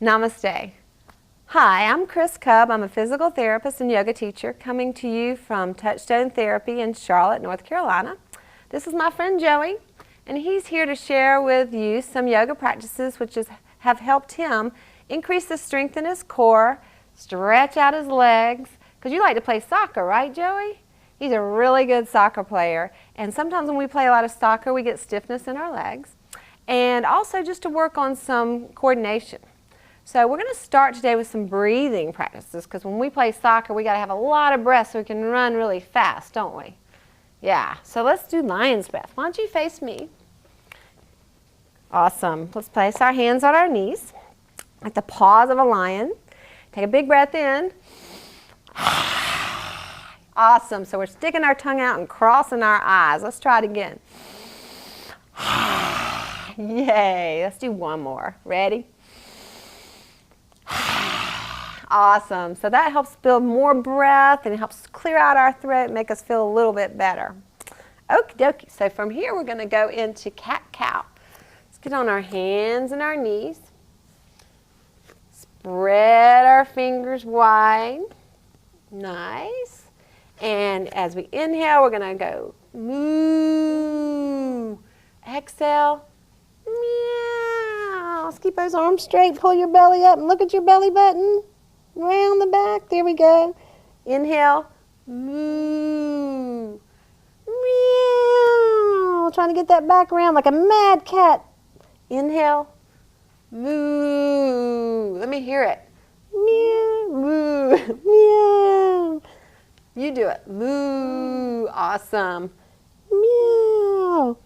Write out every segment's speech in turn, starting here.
Namaste. Hi, I'm Chrys Kub. I'm a physical therapist and yoga teacher coming to you from Touchstone Therapy in Charlotte, North Carolina. This is my friend Joey, and he's here to share with you some yoga practices which have helped him increase the strength in his core, stretch out his legs, because you like to play soccer, right, Joey? He's a really good soccer player, and sometimes when we play a lot of soccer, we get stiffness in our legs, and also just to work on some coordination. So we're going to start today with some breathing practices, because when we play soccer, we got to have a lot of breath so we can run really fast, don't we? Yeah, so let's do lion's breath. Why don't you face me? Awesome. Let's place our hands on our knees, like the paws of a lion. Take a big breath in. Awesome. So we're sticking our tongue out and crossing our eyes. Let's try it again. Yay. Let's do one more. Ready? Awesome. So that helps build more breath and it helps clear out our throat, make us feel a little bit better. Okie dokie. So from here we're going to go into cat-cow. Let's get on our hands and our knees. Spread our fingers wide. Nice. And as we inhale, we're going to go moo. Exhale. Meow. Let's keep those arms straight. Pull your belly up and look at your belly button. Round the back. There we go. Inhale. Moo. Meow. Trying to get that back around like a mad cat. Inhale. Moo. Let me hear it. Meow. Moo. Meow. You do it. Moo. Awesome. Meow.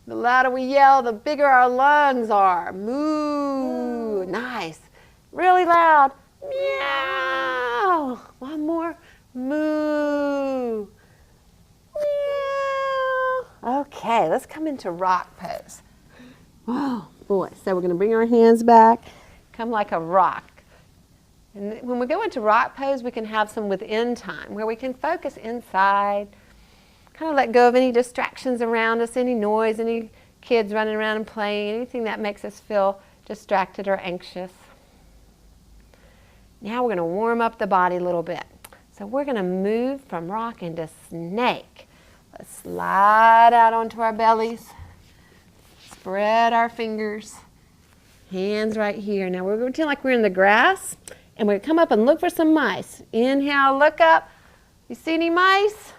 The louder we yell, the bigger our lungs are. Moo. Nice. Really loud. Meow. One more. Moo. Meow. Okay, let's come into rock pose. Oh boy. So we're going to bring our hands back, come like a rock. And when we go into rock pose, we can have some within time where we can focus inside, kind of let go of any distractions around us, any noise, any kids running around and playing, anything that makes us feel distracted or anxious. Now we're going to warm up the body a little bit. So we're going to move from rock into snake. Let's slide out onto our bellies. Spread our fingers. Hands right here. Now we're going to pretend like we're in the grass. And we're going to come up and look for some mice. Inhale, look up. You see any mice?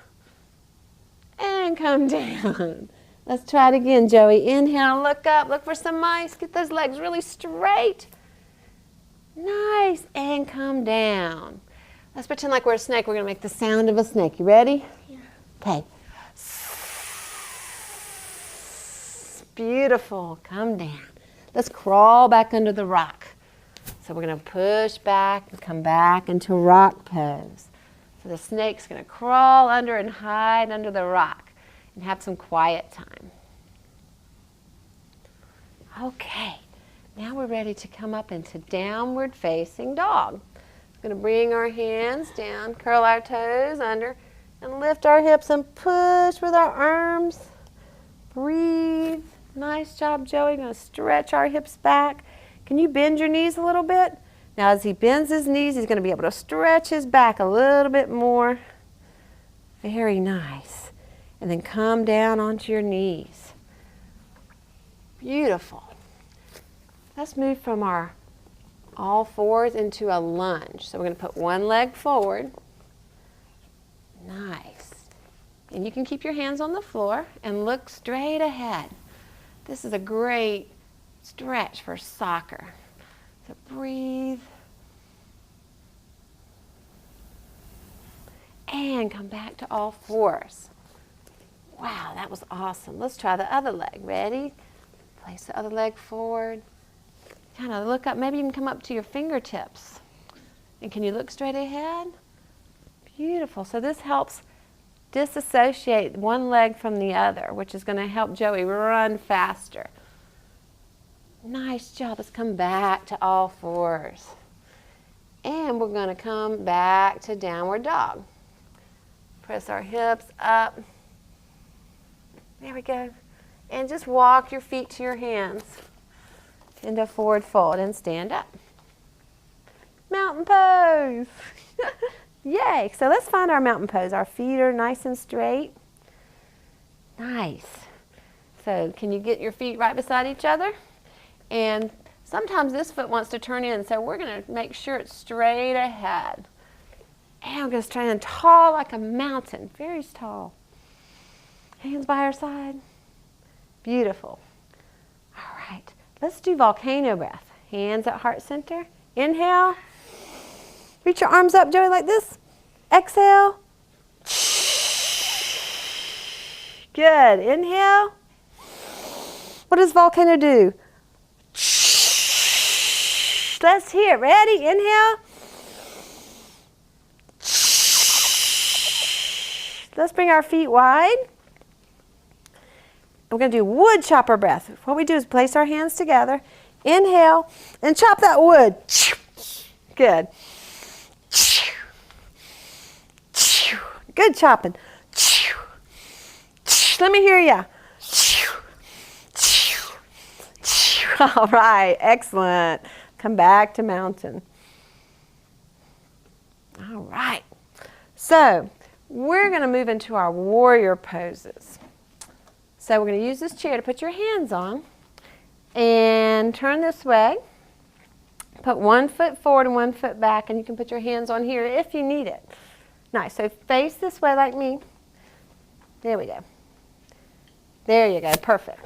And come down. Let's try it again, Joey. Inhale, look up, look for some mice. Get those legs really straight. Nice. And come down. Let's pretend like we're a snake. We're going to make the sound of a snake. You ready? Yeah. Okay. Beautiful. Come down. Let's crawl back under the rock. So we're going to push back and come back into rock pose. So the snake's going to crawl under and hide under the rock and have some quiet time. Okay, now we're ready to come up into downward facing dog. We're going to bring our hands down, curl our toes under, and lift our hips and push with our arms. Breathe. Nice job, Joey. We're going to stretch our hips back. Can you bend your knees a little bit? Now as he bends his knees, he's going to be able to stretch his back a little bit more. Very nice. And then come down onto your knees. Beautiful. Let's move from our all fours into a lunge. So we're going to put one leg forward. Nice. And you can keep your hands on the floor and look straight ahead. This is a great stretch for soccer. So breathe. And come back to all fours. Wow, that was awesome. Let's try the other leg. Ready? Place the other leg forward. Kind of look up. Maybe you can come up to your fingertips. And can you look straight ahead? Beautiful. So this helps disassociate one leg from the other, which is going to help Joey run faster. Nice job. Let's come back to all fours. And we're going to come back to downward dog. Press our hips up. There we go. And just walk your feet to your hands into forward fold and stand up. Mountain pose. Yay. So let's find our mountain pose. Our feet are nice and straight. Nice. So can you get your feet right beside each other? And sometimes this foot wants to turn in, so we're going to make sure it's straight ahead. And I'm going to stand tall like a mountain, very tall. Hands by our side. Beautiful. All right, let's do volcano breath. Hands at heart center. Inhale. Reach your arms up, Joey, like this. Exhale. Good. Inhale. What does volcano do? Let's hear it. Ready? Inhale. Let's bring our feet wide. We're going to do wood chopper breath. What we do is place our hands together. Inhale and chop that wood. Good. Good chopping. Let me hear ya. All right, excellent. Come back to mountain. All right. So we're going to move into our warrior poses. So we're going to use this chair to put your hands on and turn this way. Put one foot forward and one foot back, and you can put your hands on here if you need it. Nice. So face this way like me. There we go. There you go. Perfect.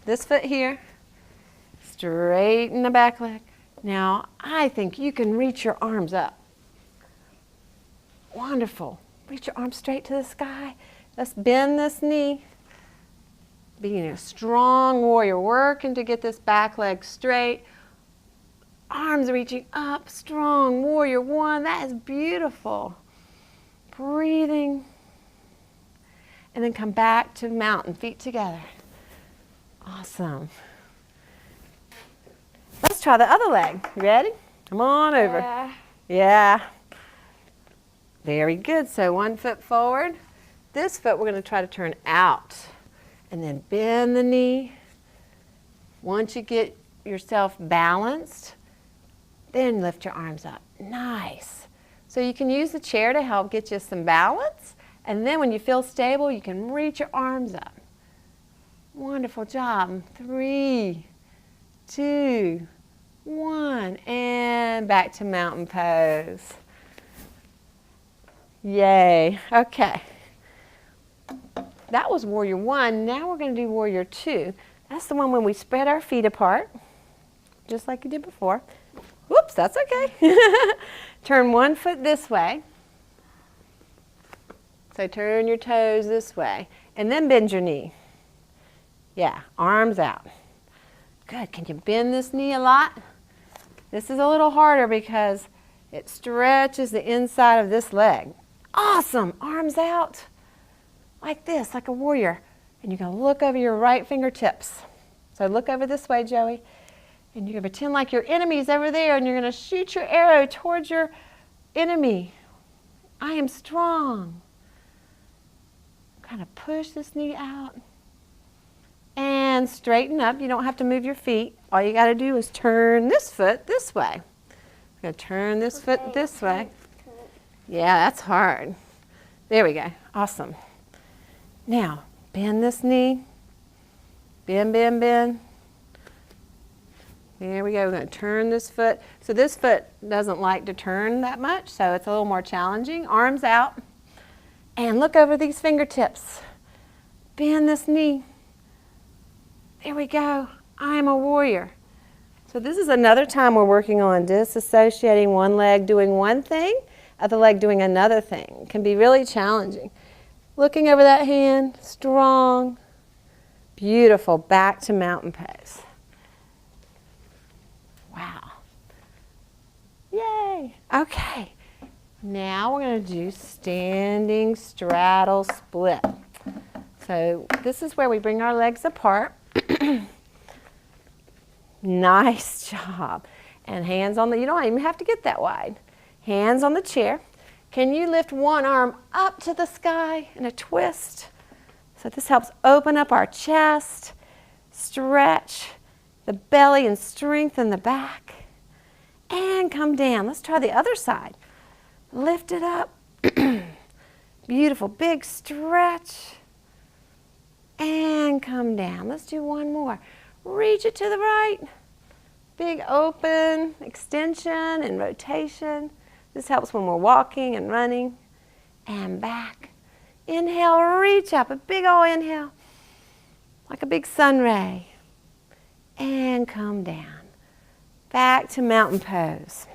This foot here. Straighten the back leg. Now, I think you can reach your arms up. Wonderful. Reach your arms straight to the sky. Let's bend this knee. Being a strong warrior, working to get this back leg straight. Arms reaching up, strong warrior one. That is beautiful. Breathing. And then come back to mountain, feet together. Awesome. Let's try the other leg. You ready? Come on over. Yeah. Very good. So one foot forward. This foot we're going to try to turn out. And then bend the knee. Once you get yourself balanced, then lift your arms up. Nice. So you can use the chair to help get you some balance. And then when you feel stable, you can reach your arms up. Wonderful job. 3, 2, 1, and back to mountain pose. Yay. Okay. That was warrior one. Now we're going to do warrior two. That's the one when we spread our feet apart, just like you did before. Whoops, that's okay. Turn one foot this way. So turn your toes this way, and then bend your knee. Yeah, arms out. Good. Can you bend this knee a lot? This is a little harder because it stretches the inside of this leg. Awesome. Arms out like this, like a warrior. And you're going to look over your right fingertips. So look over this way, Joey. And you're going to pretend like your enemy's over there, and you're going to shoot your arrow towards your enemy. I am strong. Kind of push this knee out. And straighten up. You don't have to move your feet. All you got to do is turn this foot this way. We're going to turn this foot this way. Yeah, that's hard. There we go. Awesome. Now, bend this knee. Bend, bend, bend. There we go. We're going to turn this foot. So this foot doesn't like to turn that much, so it's a little more challenging. Arms out. And look over these fingertips. Bend this knee. There we go. I am a warrior. So this is another time we're working on disassociating one leg doing one thing, other leg doing another thing. It can be really challenging. Looking over that hand, strong, beautiful. Back to mountain pose. Wow. Yay. Okay. Now we're going to do standing straddle split. So this is where we bring our legs apart. Nice job. And hands on the, you don't even have to get that wide. Hands on the chair. Can you lift one arm up to the sky in a twist? So this helps open up our chest, stretch the belly and strengthen the back. and come down. Let's try the other side. Lift it up. Beautiful, big stretch. And come down. Let's do one more. Reach it to the right. Big open, extension and rotation. This helps when we're walking and running. And back. Inhale, reach up, a big old inhale, like a big sun ray. And come down. Back to mountain pose.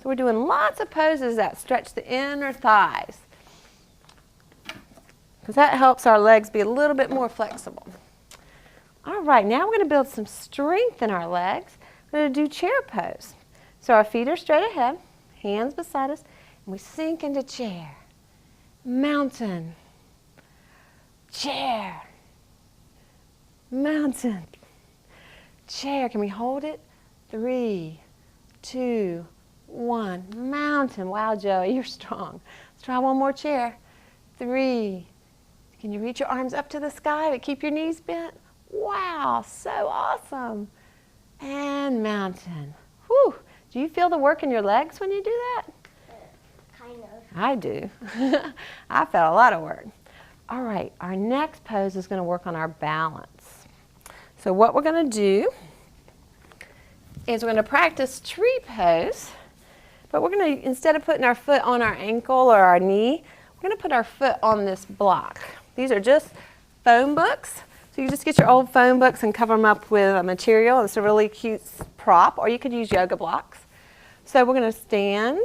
So we're doing lots of poses that stretch the inner thighs, because that helps our legs be a little bit more flexible. All right, now we're going to build some strength in our legs. We're going to do chair pose. So our feet are straight ahead, hands beside us, and we sink into chair. Mountain, chair, mountain, chair. Can we hold it? 3, 2, 1. Mountain. Wow, Joey, you're strong. Let's try one more chair. 3. Can you reach your arms up to the sky but keep your knees bent? Wow, so awesome. And mountain. Whew. Do you feel the work in your legs when you do that? Kind of. I do. I felt a lot of work. All right, our next pose is going to work on our balance. So what we're going to do is we're going to practice tree pose, but we're going to, instead of putting our foot on our ankle or our knee, we're going to put our foot on this block. These are just phone books. So you just get your old phone books and cover them up with a material. It's a really cute prop, or you could use yoga blocks. So we're going to stand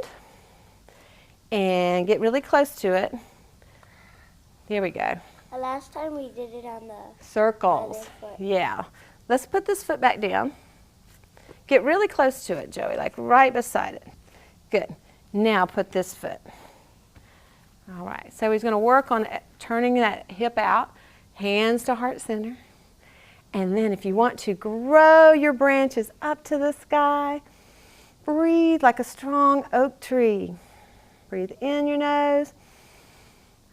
and get really close to it. Here we go. The last time we did it on the Circles. other foot. Yeah. Let's put this foot back down. Get really close to it, Joey, like right beside it. Good. Now put this foot. All right. So he's going to work on turning that hip out, hands to heart center. And then if you want to, grow your branches up to the sky. Breathe like a strong oak tree. Breathe in your nose,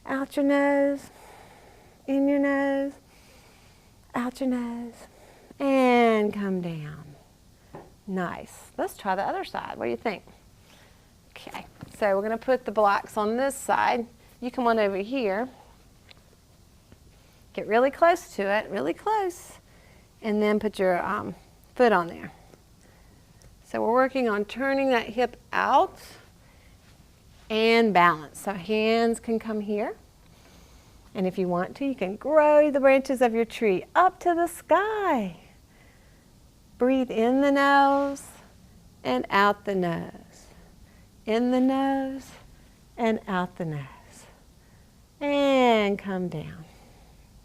out your nose, in your nose, out your nose, and come down. Nice. Let's try the other side. What do you think? Okay, so we're going to put the blocks on this side. You come on over here. Get really close to it, really close, and then put your foot on there. So we're working on turning that hip out and balance. So hands can come here. And if you want to, you can grow the branches of your tree up to the sky. Breathe in the nose and out the nose. In the nose and out the nose. And come down.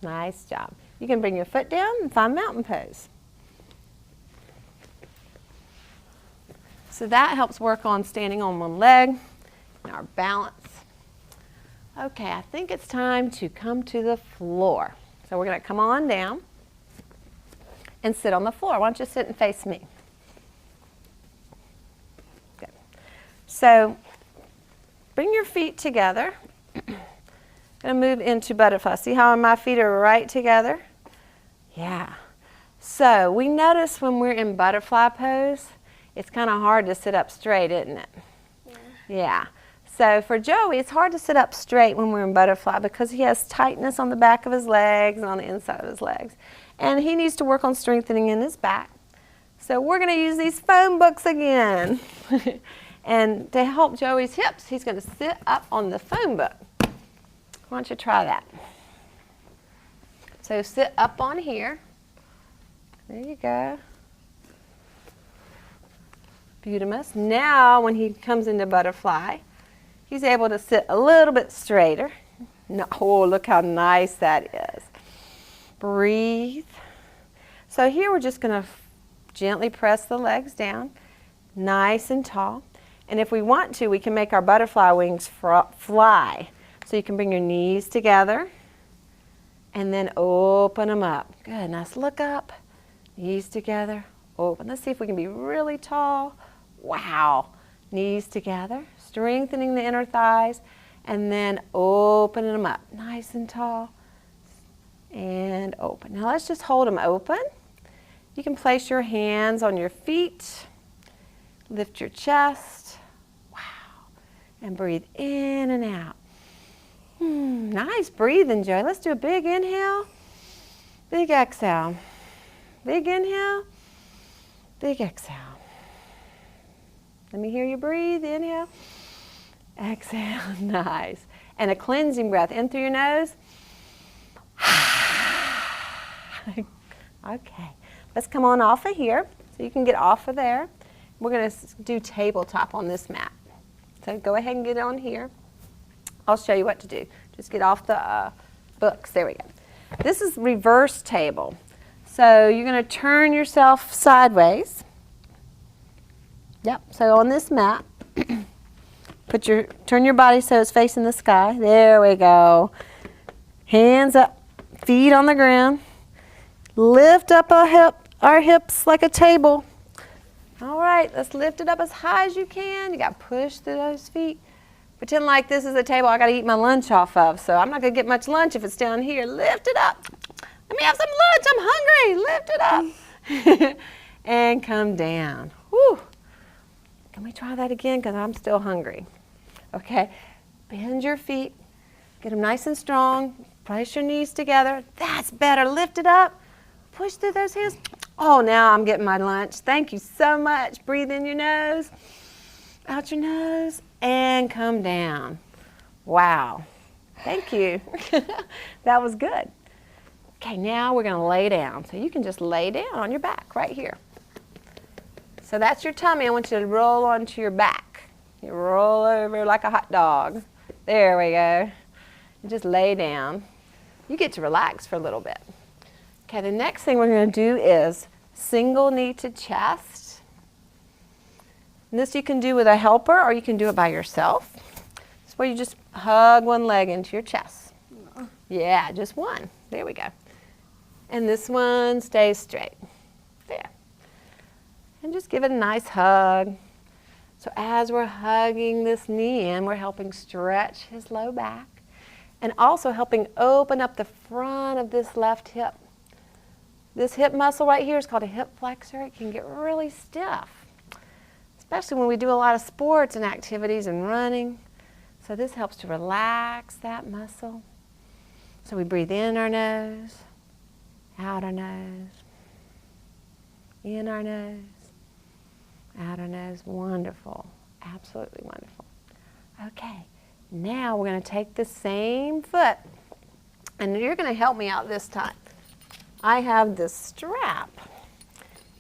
Nice job. You can bring your foot down and find mountain pose. So that helps work on standing on one leg and our balance. Okay, I think it's time to come to the floor. So we're going to come on down and sit on the floor. Why don't you sit and face me? Good. So bring your feet together. Going to move into butterfly. See how my feet are right together? Yeah. So we notice when we're in butterfly pose, it's kind of hard to sit up straight, isn't it? Yeah. So for Joey, it's hard to sit up straight when we're in butterfly because he has tightness on the back of his legs and on the inside of his legs. And he needs to work on strengthening in his back. So we're going to use these foam books again. And to help Joey's hips, he's going to sit up on the foam book. Why don't you try that? So sit up on here. There you go. Beautiful. Now when he comes into butterfly, he's able to sit a little bit straighter. No, oh, look how nice that is. Breathe. So here we're just going to gently press the legs down, nice and tall. And if we want to, we can make our butterfly wings fly. So you can bring your knees together and then open them up. Good. Nice. Look up. Knees together. Open. Let's see if we can be really tall. Wow. Knees together. Strengthening the inner thighs. And then opening them up. Nice and tall. And open. Now let's just hold them open. You can place your hands on your feet, lift your chest, wow, and breathe in and out. Nice breathing, Joey. Let's do a big inhale, big exhale. Big inhale, big exhale. Let me hear you breathe. Inhale, exhale. Nice. And a cleansing breath in through your nose. Okay. Let's come on off of here. So you can get off of there. We're going to do tabletop on this mat. So go ahead and get on here. I'll show you what to do. Just get off the books. There we go. This is reverse table. So you're going to turn yourself sideways. Yep. So on this mat, turn your body so it's facing the sky. There we go. Hands up, feet on the ground. Lift up our hips like a table. All right, let's lift it up as high as you can. You got to push through those feet. Pretend like this is a table I got to eat my lunch off of. So I'm not going to get much lunch if it's down here. Lift it up. Let me have some lunch. I'm hungry. Lift it up. And come down. Whew. Can we try that again? Because I'm still hungry. Okay. Bend your feet. Get them nice and strong. Place your knees together. That's better. Lift it up. Push through those hands. Oh, now I'm getting my lunch. Thank you so much. Breathe in your nose. Out your nose. And come down. Wow. Thank you. That was good. Okay, now we're going to lay down. So you can just lay down on your back right here. So that's your tummy. I want you to roll onto your back. You roll over like a hot dog. There we go. And just lay down. You get to relax for a little bit. Okay, the next thing we're going to do is single knee to chest. And this you can do with a helper or you can do it by yourself. It's where you just hug one leg into your chest. Yeah, just one. There we go. And this one stays straight. There. And just give it a nice hug. So as we're hugging this knee in, we're helping stretch his low back and also helping open up the front of this left hip. This hip muscle right here is called a hip flexor. It can get really stiff, especially when we do a lot of sports and activities and running. So this helps to relax that muscle. So we breathe in our nose, out our nose, in our nose, out our nose. Wonderful. Absolutely wonderful. Okay, now we're going to take the same foot, and you're going to help me out this time. I have this strap,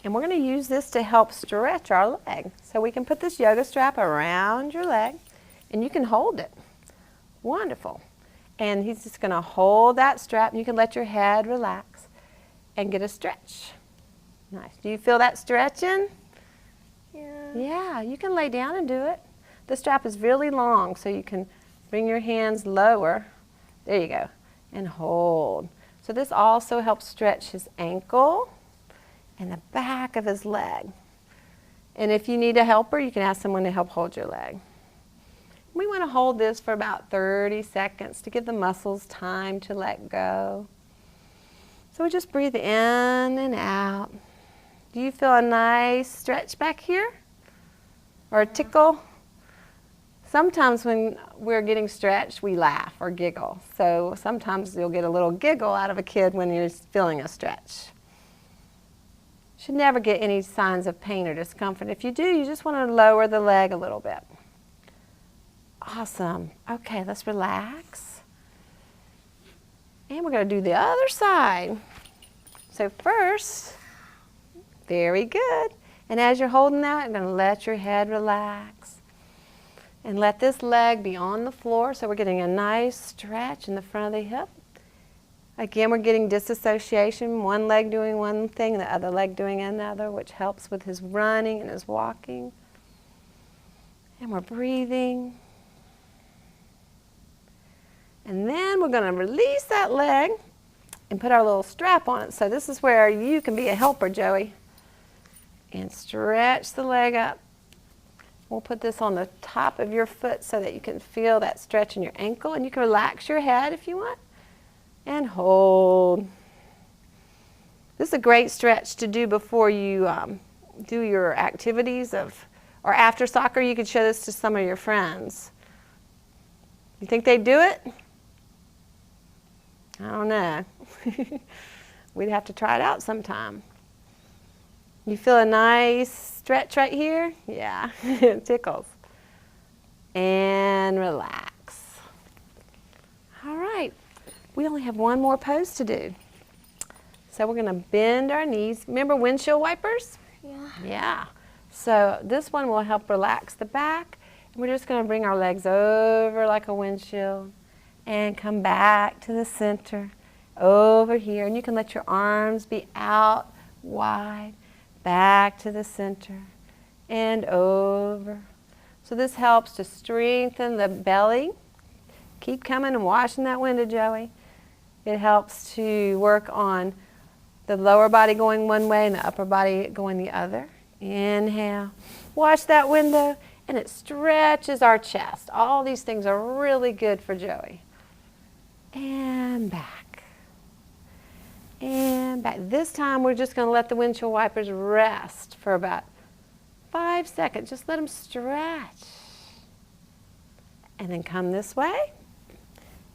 and we're going to use this to help stretch our leg. So we can put this yoga strap around your leg, and you can hold it. Wonderful. And he's just going to hold that strap, and you can let your head relax and get a stretch. Nice. Do you feel that stretching? Yeah. Yeah, you can lay down and do it. The strap is really long, so you can bring your hands lower. There you go. And hold. So this also helps stretch his ankle and the back of his leg. And if you need a helper, you can ask someone to help hold your leg. We want to hold this for about 30 seconds to give the muscles time to let go. So we just breathe in and out. Do you feel a nice stretch back here? Or a tickle? Sometimes when we're getting stretched, we laugh or giggle. So sometimes you'll get a little giggle out of a kid when you're feeling a stretch. Should never get any signs of pain or discomfort. If you do, you just want to lower the leg a little bit. Awesome. Okay, let's relax. And we're going to do the other side. So first, very good. And as you're holding that, you're going to let your head relax. And let this leg be on the floor, so we're getting a nice stretch in the front of the hip. Again, we're getting disassociation, one leg doing one thing, the other leg doing another, which helps with his running and his walking. And we're breathing. And then we're going to release that leg and put our little strap on it. So this is where you can be a helper, Joey. And stretch the leg up. We'll put this on the top of your foot so that you can feel that stretch in your ankle. And you can relax your head if you want. And hold. This is a great stretch to do before you do your activities or after soccer. You could show this to some of your friends. You think they'd do it? I don't know. We'd have to try it out sometime. You feel a nice stretch right here? Yeah, it tickles. And relax. All right, we only have one more pose to do. So we're gonna bend our knees. Remember windshield wipers? Yeah. Yeah. So this one will help relax the back. And we're just gonna bring our legs over like a windshield and come back to the center over here. And you can let your arms be out wide, back to the center and over. So this helps to strengthen the belly. Keep coming and washing that window, Joey. It helps to work on the lower body going one way and the upper body going the other. Inhale, wash that window, and it stretches our chest. All these things are really good for Joey. And back. And back. This time we're just going to let the windshield wipers rest for about 5 seconds. Just let them stretch. And then come this way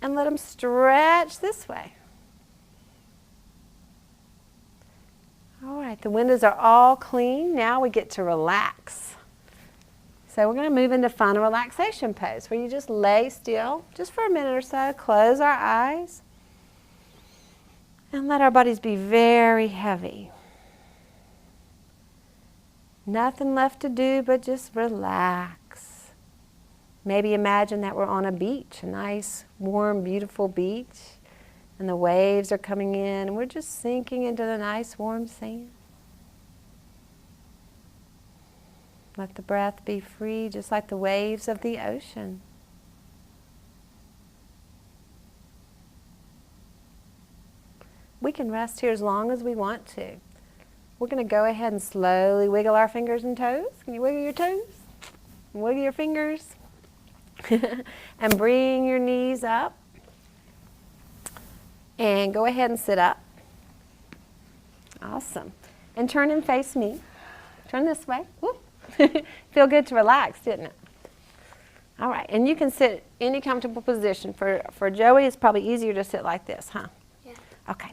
and let them stretch this way. All right, the windows are all clean. Now we get to relax. So we're going to move into final relaxation pose where you just lay still just for a minute or so, close our eyes, and let our bodies be very heavy. Nothing left to do but just relax. Maybe imagine that we're on a beach, a nice, warm, beautiful beach. And the waves are coming in, and we're just sinking into the nice warm sand. Let the breath be free, just like the waves of the ocean. We can rest here as long as we want to. We're going to go ahead and slowly wiggle our fingers and toes. Can you wiggle your toes? Wiggle your fingers. And bring your knees up. And go ahead and sit up. Awesome. And turn and face me. Turn this way. Feel good to relax, didn't it? All right, and you can sit any comfortable position. For Joey, it's probably easier to sit like this, huh? Yeah. Okay.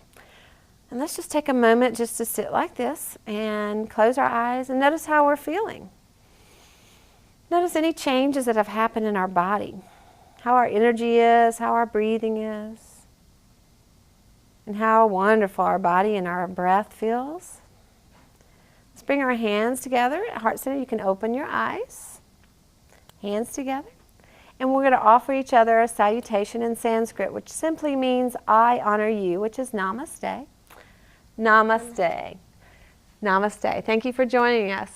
And let's just take a moment just to sit like this and close our eyes and notice how we're feeling. Notice any changes that have happened in our body. How our energy is, how our breathing is. And how wonderful our body and our breath feels. Let's bring our hands together at heart center. You can open your eyes. Hands together. And we're going to offer each other a salutation in Sanskrit, which simply means I honor you, which is namaste. Namaste. Namaste. Thank you for joining us.